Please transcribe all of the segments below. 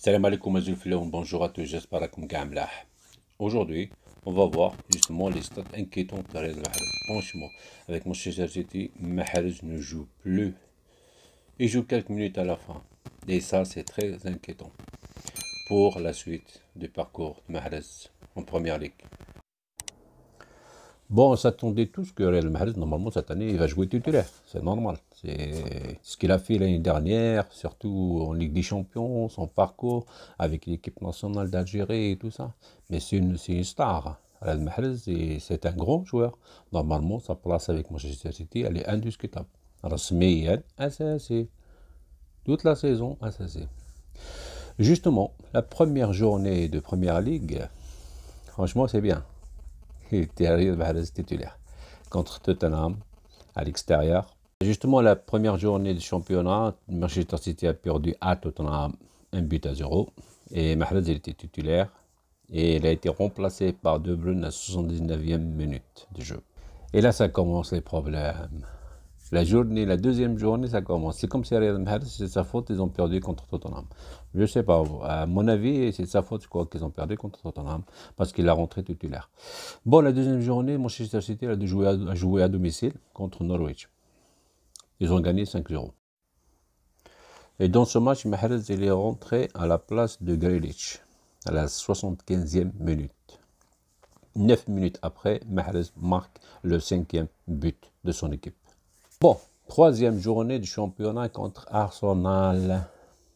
Salam alaikum azulfiloun, bonjour à tous, j'espère que vous allez bien. Aujourd'hui, on va voir justement les stats inquiétantes de Real Mahrez. Franchement, avec Manchester City, Mahrez ne joue plus. Il joue quelques minutes à la fin. Et ça, c'est très inquiétant pour la suite du parcours de Mahrez en première ligue. Bon, on s'attendait tous que Real Mahrez, normalement, cette année, il va jouer titulaire. C'est normal. C'est ce qu'il a fait l'année dernière, surtout en Ligue des Champions, son parcours avec l'équipe nationale d'Algérie et tout ça. Mais c'est une star. Real Mahrez, c'est un grand joueur. Normalement, sa place avec Manchester City, elle est indiscutable. Rasmiyan, assassé. Toute la saison, assassé. Justement, la première journée de Première Ligue, franchement, c'est bien. Il était Riyad Mahrez titulaire contre Tottenham à l'extérieur. Justement, la première journée du championnat, Manchester City a perdu à Tottenham 1-0. Et Mahrez, il était titulaire. Et il a été remplacé par De Bruyne à 79e minute de jeu. Et là, ça commence les problèmes. La deuxième journée, ça commence. C'est comme si Riyad Mahrez, c'est sa faute, ils ont perdu contre Tottenham. Je ne sais pas, à mon avis, c'est sa faute, je crois, qu'ils ont perdu contre Tottenham, parce qu'il a rentré titulaire. Bon, la deuxième journée, Manchester City a joué à domicile contre Norwich. Ils ont gagné 5-0. Et dans ce match, Mahrez, il est rentré à la place de Grealish, à la 75e minute. 9 minutes après, Mahrez marque le 5e but de son équipe. Bon, troisième journée du championnat contre Arsenal.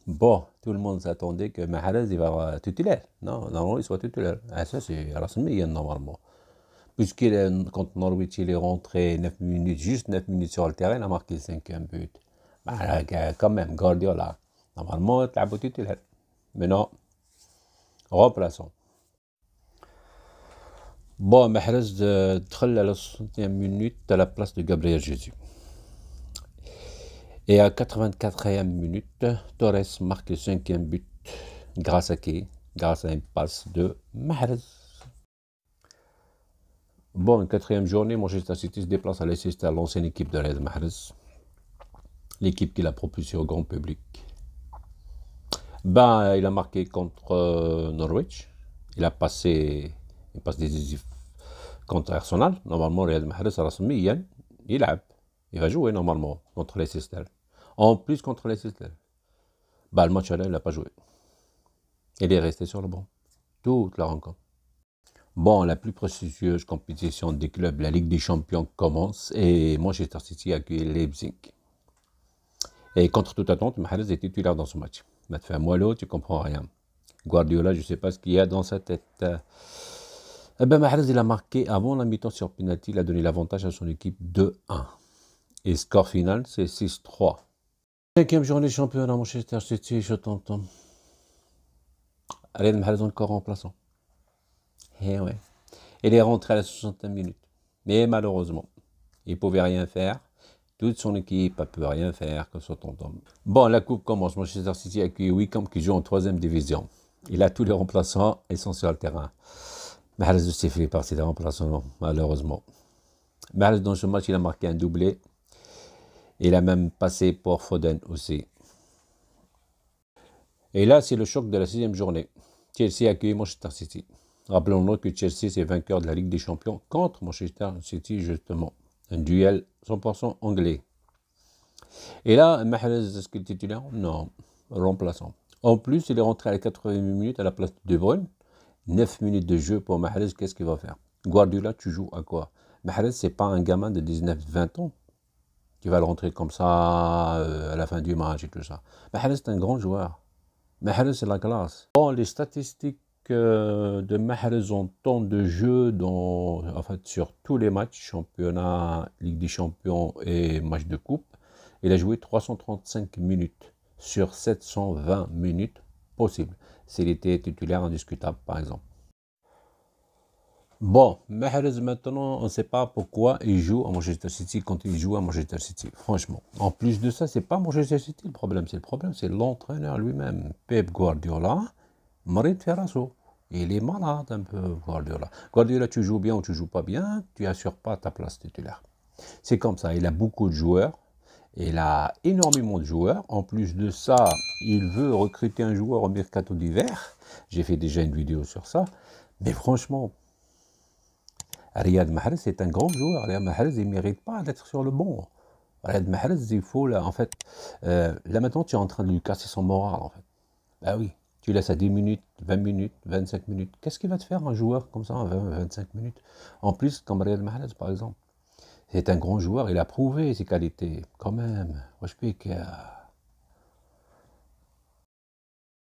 Bon, tout le monde s'attendait que Mahrez il va être titulaire. Non, il soit titulaire. Ah, ça, c'est Rasmiyan normalement. Contre Norwich, il est rentré 9 minutes, juste 9 minutes sur le terrain, il a marqué le 5e but. Bah, quand même, Guardiola. Normalement, il est titulaire. Mais non, remplaçant. Bon, Mahrez دخل à la 60e minute à la place de Gabriel Jesus. Et à 84e minute, Torres marque le 5e but. Grâce à qui? Grâce à une passe de Mahrez. Bon, quatrième journée, Manchester City se déplace à Leicester, l'ancienne équipe de Riyad Mahrez. L'équipe qu'il a propulsée au grand public. Ben, il a marqué contre Norwich. Il a passé une passe décisive contre Arsenal. Normalement, Riyad Mahrez, Rasmiyan, il va jouer normalement contre Leicester. En plus contre Leicester. Bah, le match là, il n'a pas joué. Il est resté sur le banc. Toute la rencontre. Bon, la plus prestigieuse compétition des clubs, la Ligue des Champions, commence et Manchester City accueille Leipzig. Et contre toute attente, Mahrez est titulaire dans ce match. Mais tu fais mollo, tu comprends rien. Guardiola, je ne sais pas ce qu'il y a dans sa tête. Eh ben, Mahrez, il a marqué avant la mi-temps sur penalty, il a donné l'avantage à son équipe 2-1. Et score final, c'est 6-3. Cinquième journée de championnat Manchester City, je t'entends. Riyad Mahrez encore remplaçant. Eh ouais. Il est rentré à la 60e minute. Mais malheureusement, il ne pouvait rien faire. Toute son équipe ne peut rien faire que sur ton tombe. Bon, la coupe commence. Manchester City accueille Wycombe qui joue en 3e division. Il a tous les remplaçants et sont sur le terrain. Mahrez aussi fait partie des remplaçants, malheureusement. Mahrez, dans ce match, il a marqué un doublé. Il a même passé pour Foden aussi. Et là, c'est le choc de la 6e journée. Chelsea accueille Manchester City. Rappelons-nous que Chelsea, c'est vainqueur de la Ligue des Champions contre Manchester City, justement. Un duel 100% anglais. Et là, Mahrez, est-ce qu'il est titulaire? Non, remplaçant. En plus, il est rentré à la 80e minute à la place de De Bruyne. 9 minutes de jeu pour Mahrez, qu'est-ce qu'il va faire? Guardiola, tu joues à quoi? Mahrez, c'est pas un gamin de 19-20 ans qui va le rentrer comme ça à la fin du match et tout ça. Mahrez, c'est un grand joueur. Mahrez, c'est la classe. Bon, les statistiques de Mahrez en temps de jeu sur tous les matchs, championnat, Ligue des Champions et match de coupe, il a joué 335 minutes sur 720 minutes possibles, s'il était titulaire indiscutable par exemple. Bon, Mahrez maintenant, on ne sait pas pourquoi il joue à Manchester City quand il joue à Manchester City, franchement. En plus de ça, c'est pas Manchester City le problème, c'est l'entraîneur lui-même, Pep Guardiola. Marid Ferrasso, il est malade un peu, Guardiola. Guardiola, tu joues bien ou tu joues pas bien, tu assures pas ta place titulaire. C'est comme ça, il a beaucoup de joueurs Il a énormément de joueurs. En plus de ça, il veut recruter un joueur au mercato d'hiver. J'ai fait déjà une vidéo sur ça. Mais franchement, Riyad Mahrez est un grand joueur. Riyad Mahrez, il ne mérite pas d'être sur le banc. Riyad Mahrez, il faut là, en fait, là maintenant, tu es en train de lui casser son moral, en fait. Bah oui, tu laisses à 10 minutes, 20 minutes, 25 minutes. Qu'est-ce qu'il va te faire un joueur comme ça, en 20, 25 minutes? En plus, comme Riyad Mahrez, par exemple. C'est un grand joueur, il a prouvé ses qualités, quand même. Wesh bik,